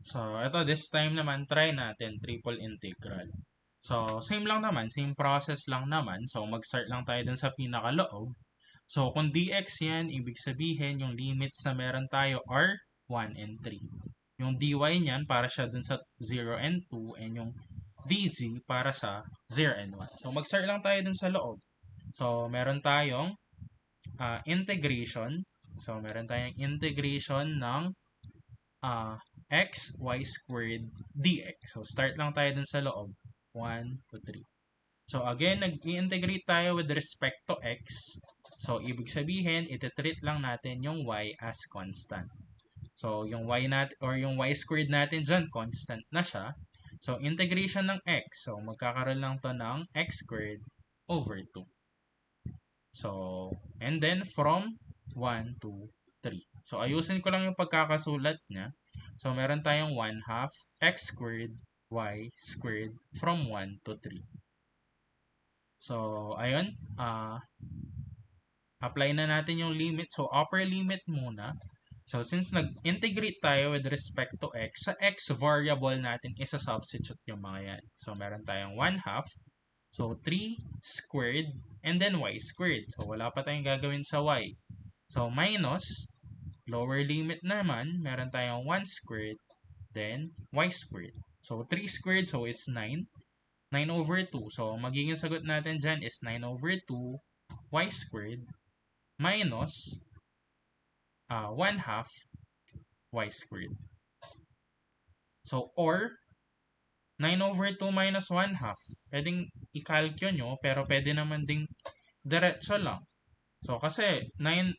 So, ito, this time naman, try natin triple integral. So, same lang naman, same process lang naman. So, mag-start lang tayo dun sa pinakaloob. So, kung dx yan, ibig sabihin, yung limits na meron tayo are 1 and 3. Yung dy niyan, para siya dun sa 0 and 2, and yung dz para sa 0 and 1. So, mag-start lang tayo dun sa loob. So, meron tayong integration. So, meron tayong integration ng x, y squared, dx. So, start lang tayo dun sa loob. 1, 2, 3. So, again, nag-i-integrate tayo with respect to x. So, ibig sabihin, iti-treat lang natin yung y as constant. So, yung y natin, or yung y squared natin dyan, constant na siya. So, integration ng x. So, magkakaroon lang to ng x squared over 2. So, and then from 1 to 3. So, ayusin ko lang yung pagkakasulat niya. So, meron tayong 1/2 x squared y squared from 1 to 3. So, ayun. Apply na natin yung limit. So, upper limit muna. So, since nag-integrate tayo with respect to x, sa x variable natin, isa-substitute yung mga yan. So, meron tayong 1/2. So, 3 squared and then y squared. So, wala pa tayong gagawin sa y. So, minus, lower limit naman, meron tayong 1 squared, then y squared. So, 3 squared, so it's 9. 9 over 2. So, magiging sagot natin dyan is 9 over 2 y squared minus 1/2 y squared. So, or 9 over 2 minus 1/2. Pwedeng i-calculate nyo, pero pwede naman ding diretso lang. So, kasi 9,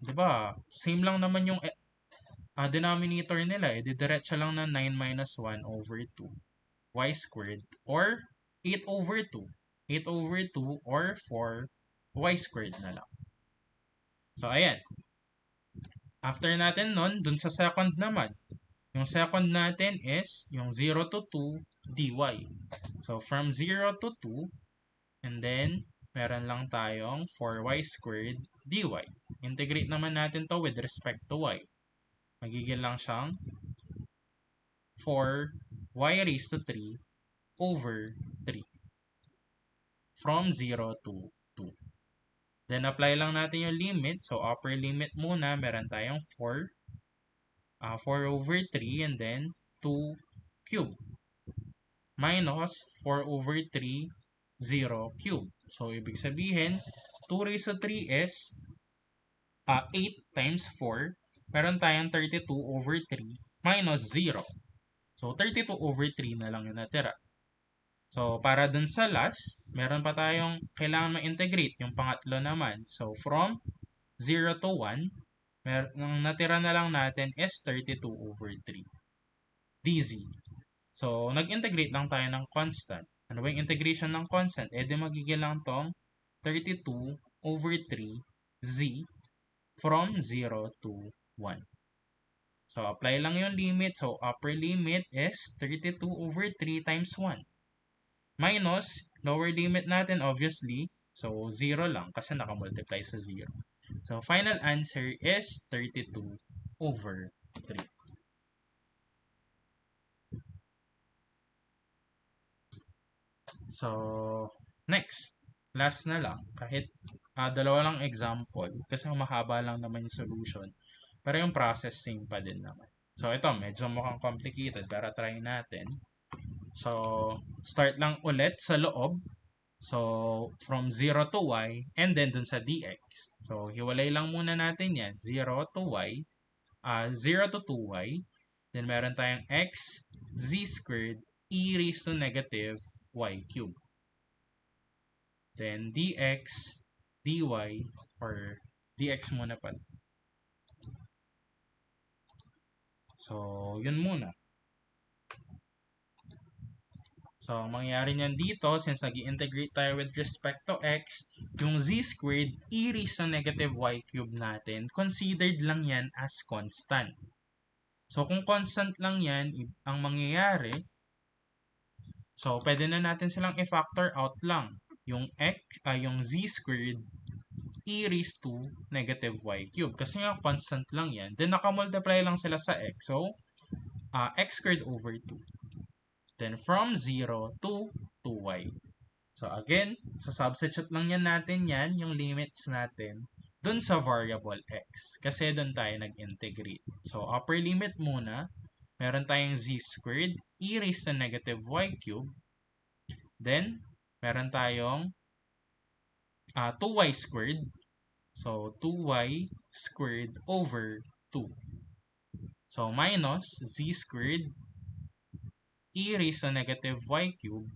di ba, same lang naman yung denominator nila. Diretso lang na 9 minus 1 over 2 y squared or 8 over 2. 8 over 2 or 4 y squared na lang. So, ayan. After natin nun, dun sa second naman, yung second natin is yung 0 to 2 dy. So, from 0 to 2, and then, meron lang tayong 4y squared dy. Integrate naman natin to with respect to y. Magiging lang siyang 4y raised to 3 over 3. From 0 to 2. Then, apply lang natin yung limit. So, upper limit muna, meron tayong 4 over 3 and then 2 cube minus 4 over 3, 0 cube. So, ibig sabihin, 2 raised to 3 is 8 times 4. Meron tayong 32 over 3 minus 0. So, 32 over 3 na lang yung natira. So, para dun sa last, meron pa tayong kailangan ma-integrate, yung pangatlo naman. So, from 0 to 1, ang natira na lang natin is 32 over 3 dz. So, nag-integrate lang tayo ng constant. Ano ba yung integration ng constant? Di magiging lang tong 32 over 3 z from 0 to 1. So, apply lang yung limit. So, upper limit is 32 over 3 times 1. Minus, lower limit natin obviously. So, 0 lang kasi nakamultiply sa 0. So, final answer is 32 over 3. So, next. Last na lang. Kahit dalawa lang example. Kasi mahaba lang naman yung solution. Pero yung process same pa din naman. So, ito. Medyo mukhang complicated. Pero try natin. So, start lang ulit sa loob. So, from 0 to y, and then dun sa dx. So, hiwalay lang muna natin yan. 0 to y, 0 to 2y. Then, meron tayong x, z squared, e raised to negative y cubed. Then, dx, dy, or dx muna pala. So, yun muna. So, ang mangyayari niyan dito, since nag-integrate tayo with respect to x, yung z squared, e raised to negative y cubed natin, considered lang yan as constant. So, kung constant lang yan, ang mangyayari, so, pwede na natin silang i-factor out lang. Yung yung z squared, e raised to negative y cubed. Kasi nga, constant lang yan. Then, nakamultiply lang sila sa x. So, x squared over 2. Then from 0 to 2y. So again, substitute lang yan natin yan, yung limits natin, dun sa variable x. Kasi dun tayo nag-integrate. So upper limit muna, meron tayong z squared e raised to negative y cubed. Then, meron tayong 2y squared. So 2y squared over 2. So minus z squared e raised to negative y cubed.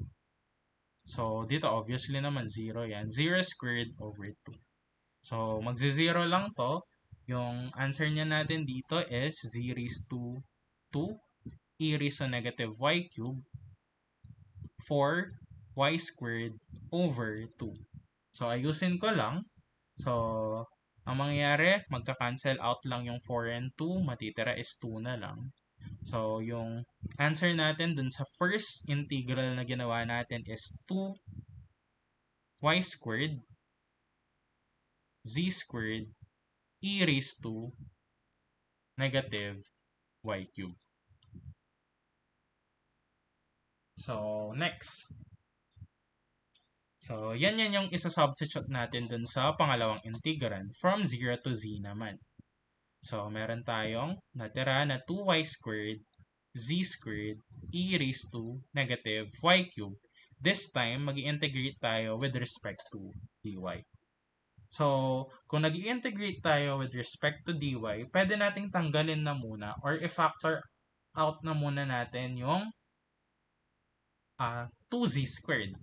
So dito obviously naman 0 yan. 0 squared over 2. So magzi-0 lang to. Yung answer niya natin dito is z raised to 2 e raised to negative y cubed for y squared over 2. So ayusin ko lang. So ang mangyayari, magka-cancel out lang yung 4 and 2. Matitira is 2 na lang. So, yung answer natin dun sa first integral na ginawa natin is 2y squared z squared e raised to negative y cubed. So, next. So, yan yung isa-substitute natin dun sa pangalawang integrand from 0 to z naman. So, meron tayong natira na 2y squared z squared e raised to negative y cubed. This time, mag-i-integrate tayo with respect to dy. So, kung nag-i-integrate tayo with respect to dy, pwede nating tanggalin na muna or i-factor out na muna natin yung 2z squared.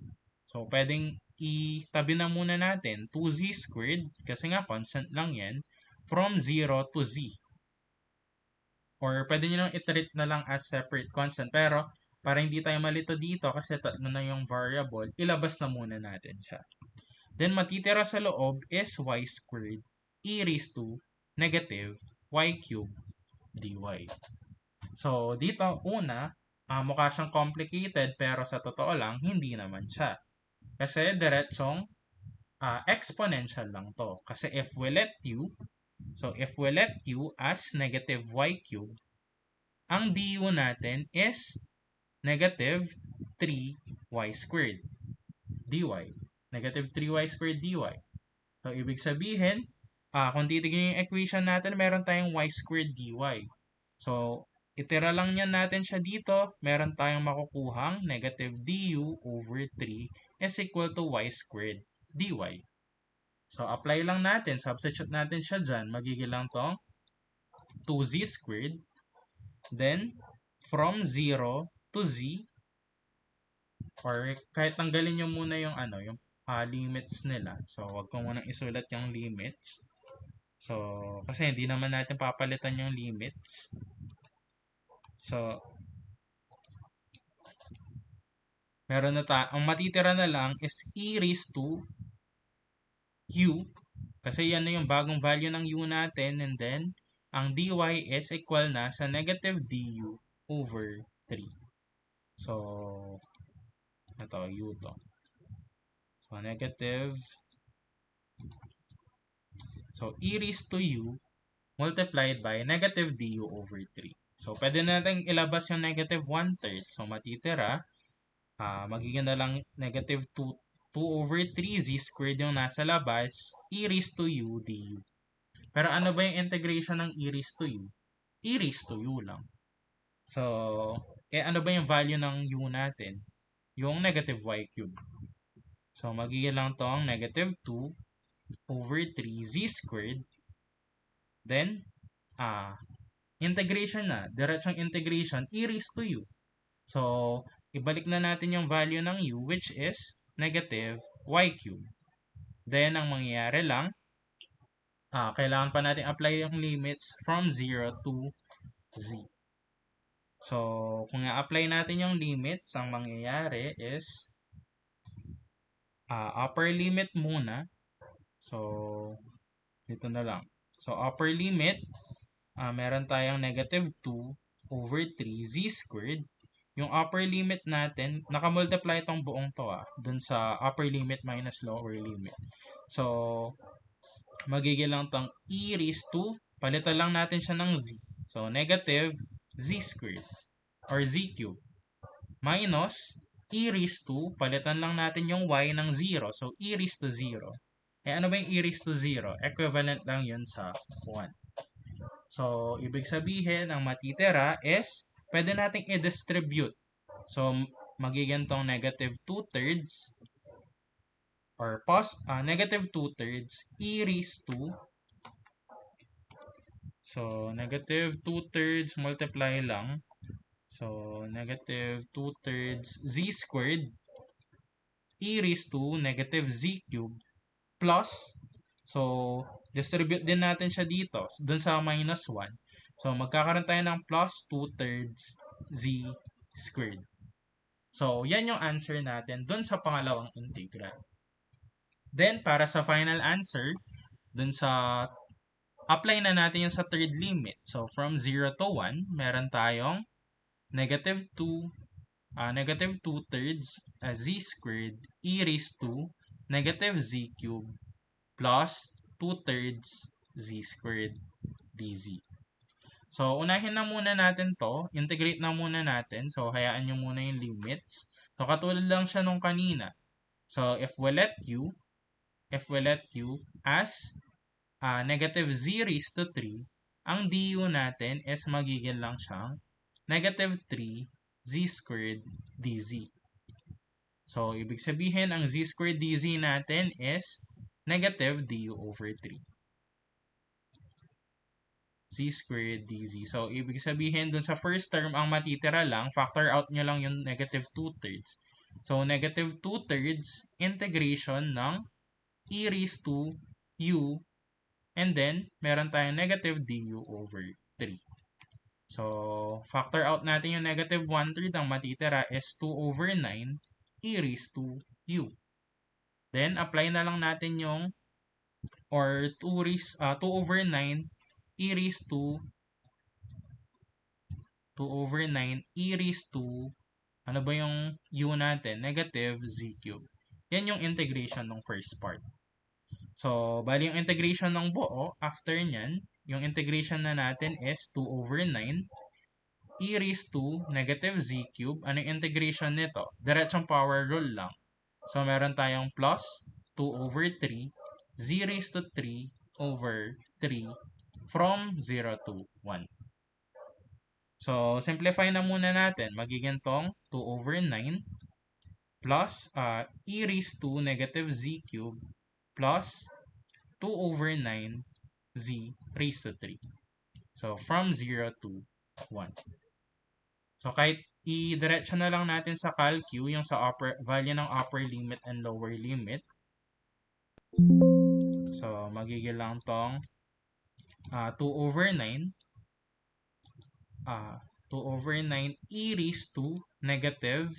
So, pwedeng itabi na muna natin 2z squared kasi nga constant lang yan from 0 to z. Or pwede nyo lang i-treat na lang as separate constant. Pero, para hindi tayo malito dito kasi tatlo na yung variable, ilabas na muna natin siya. Then, matitira sa loob is y squared e raised to negative y cubed dy. So, dito, una, mukha siyang complicated pero sa totoo lang, hindi naman siya. Kasi diretsong exponential lang to. Kasi if we let u as negative y cubed, ang du natin is negative 3y squared dy. Negative 3y squared dy. So, ibig sabihin, kung titignan yung equation natin, meron tayong y squared dy. So, itira lang yan natin siya dito, meron tayong makukuhang negative du over 3 is equal to y squared dy. So, apply lang natin, substitute natin siya dyan, magiging lang tong 2z squared. Then, from 0 to z, or kahit tanggalin nyo muna yung yung limits nila. So, wag ko munang isulat yung limits. So, kasi hindi naman natin papalitan yung limits. So, meron na ang matitira na lang is e raised to u. Kasi yan na yung bagong value ng u natin. And then, ang dy is equal na sa negative du over 3. So, ito, u to. So, negative. So, e raised to u multiplied by negative du over 3. So, pwede natin ilabas yung negative 1/3. So, matitira, magiging na lang negative 2 over 3 z squared yung nasa labas, e raised to u du. Pero ano ba yung integration ng e raised to u? E raised to u lang. So, ano ba yung value ng u natin? Yung negative y cubed. So, magiging lang tong negative 2 over 3 z squared. Then, integration na. Diretsong integration, e raised to u. So, ibalik na natin yung value ng u, which is negative y cubed. Then, ang mangyayari lang, kailangan pa natin apply yung limits from 0 to z. So, kung i-apply natin yung limits, ang mangyayari is upper limit muna. So, dito na lang. So, upper limit, meron tayong negative 2 over 3 z squared. Yung upper limit natin, nakamultiply itong buong to dun sa upper limit minus lower limit. So, magiging lang itong e raised to, palitan lang natin siya ng z. So, negative z squared. or z cube minus e raised to, palitan lang natin yung y ng 0. So, e raised to 0. Ano ba yung e raised to 0? Equivalent lang yun sa 1. So, ibig sabihin, ang matitira is, pwede nating i-distribute. So, magiging tong negative 2/3 or negative 2/3 e raised to, so, negative 2/3 multiply lang. So, negative 2/3 z squared e raised to negative z cubed plus, so, distribute din natin siya dito, dun sa minus 1. So, magkakaroon tayo ng plus 2/3 z squared. So, yan yung answer natin dun sa pangalawang integral. Then, para sa final answer, dun sa apply na natin yung sa third limit. So, from 0 to 1, meron tayong negative 2/3 z squared e raised to negative z cubed plus 2/3 z squared dz. So, unahin na muna natin to. Integrate na muna natin. So, hayaan nyo muna yung limits. So, katulad lang siya nung kanina. So, if we let u as negative z raised to 3, ang du natin is magiging lang siyang negative 3 z squared dz. So, ibig sabihin, ang z squared dz natin is negative du over 3. Z squared dz. So, ibig sabihin, dun sa first term, ang matitira lang, factor out nyo lang yung negative 2/3. So, negative 2/3 integration ng e raised to u, and then, meron tayong negative du over 3. So, factor out natin yung negative 1/3, ang matitira is 2 over 9 e raised to u. Then, apply na lang natin yung, or 2 over 9 e raised to 2 over 9 e raised to, ano ba yung u natin? Negative z cube. Yan yung integration ng first part. So, bali yung integration ng buo, after nyan, yung integration na natin is 2 over 9 e raised to negative z cube. Ano yung integration nito? Diretsong power rule lang. So, meron tayong plus 2 over 3 z raised to 3 over 3 from 0 to 1. So, simplify na muna natin. Magiging tong 2 over 9 plus e raised to negative z cube plus 2 over 9 z raised to 3. So, from 0 to 1. So, kahit i-diretso na lang natin sa calcu yung sa value ng upper limit and lower limit. So, magiging lang tong 2 over 9 2 over 9 e raised to negative,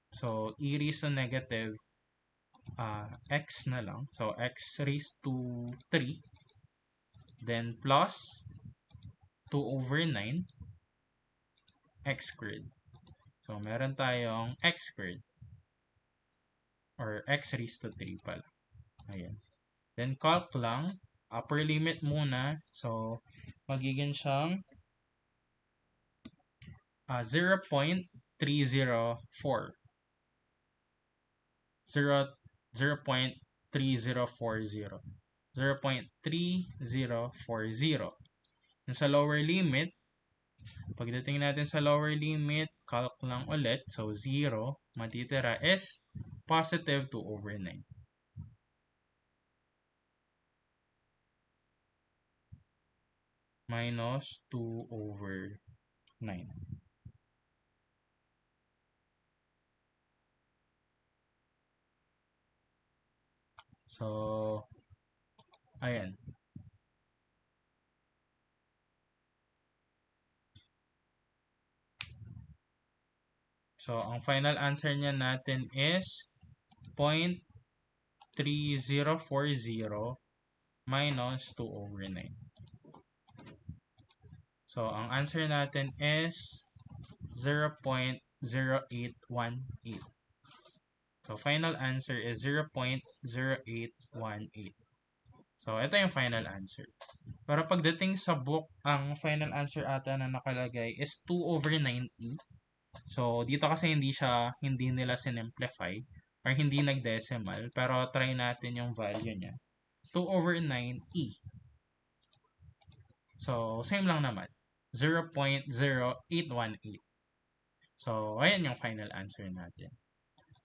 so e raised to negative x na lang, so x raised to 3, then plus 2 over 9 x squared. So meron tayong x squared or x raised to 3 pala. Ayan. Then calc lang, upper limit muna, so magiging siyang 0.304. 0.3040. 0.3040. Yung sa lower limit, pagdating natin sa lower limit, calc lang ulit. So, 0, matitira is positive 2 over 9. Minus 2 over 9. So, ayan. So, ang final answer niya natin is 0.3040 minus 2 over 9. So, ang answer natin is 0.0818. So, final answer is 0.0818. So, ito yung final answer. Pero pagdating sa book, ang final answer ata na nakalagay is 2 over 9e. So, dito kasi hindi nila sinimplify or hindi nag-decimal. Pero try natin yung value niya. 2 over 9e. So, same lang naman. 0.0818. So, ayan yung final answer natin.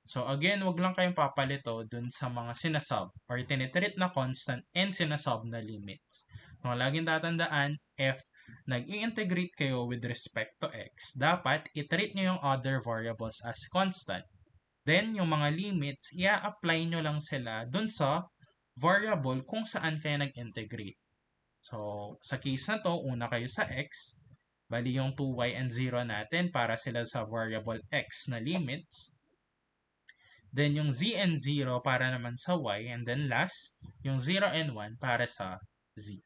So, again, wag lang kayong papalito dun sa mga sinasub or tinitreat na constant and sinasub na limits. Kung laging tatandaan, if nag-i-integrate kayo with respect to x, dapat i-treat nyo yung other variables as constant. Then, yung mga limits, i-apply nyo lang sila dun sa variable kung saan kayo nag-integrate. So, sa case na to, una kayo sa x, bali yung 2y and 0 natin para sila sa variable x na limits. Then yung z and 0 para naman sa y, and then last, yung 0 and 1 para sa z.